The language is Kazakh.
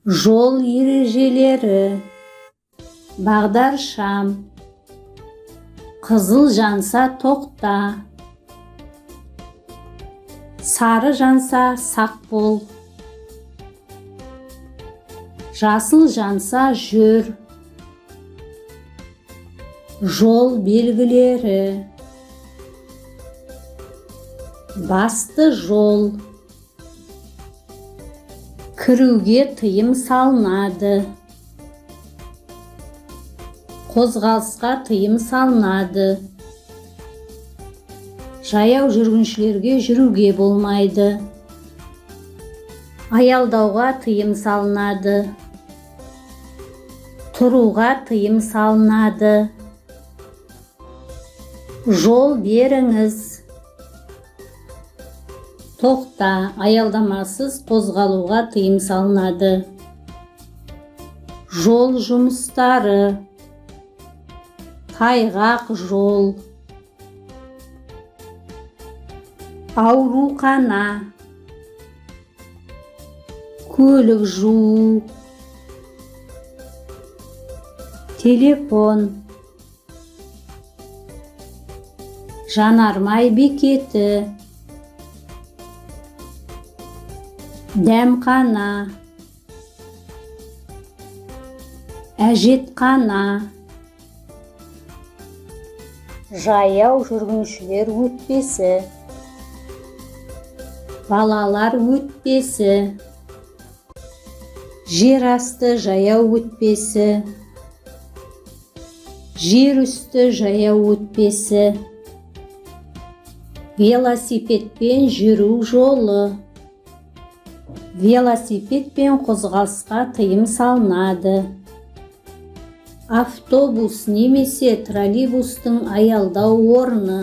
Жол ережелері. Бағдаршам. Қызыл жанса тоқта. Сары жанса сақ бол. Жасыл жанса жүр. Жол белгілері. Басты жол. Кіруге тыйым салынады. Қозғалысқа тыйым салынады. Жаяу жүргіншілерге жүруге болмайды. Аялдауға тыйым салынады. Тұруға тыйым салынады. Жол беріңіз. Тоқта, аялдамасыз қозғалуға тыйым салынады. Жол жұмыстары. Тайғақ жол. Аурухана. Көлік жуу. Телефон. Жанармай бекеті. Дәмхана. Әжетхана. Жаяу жүргіншілер өтпесі. Балалар өтпесі. Жер асты жаяу өтпесі. Жер үсті жаяу өтпесі. Велосипедпен жүру жолы. Велосипедпен қозғалысқа тыйым салынады. Автобус немесе троллейбустың аялдау орны.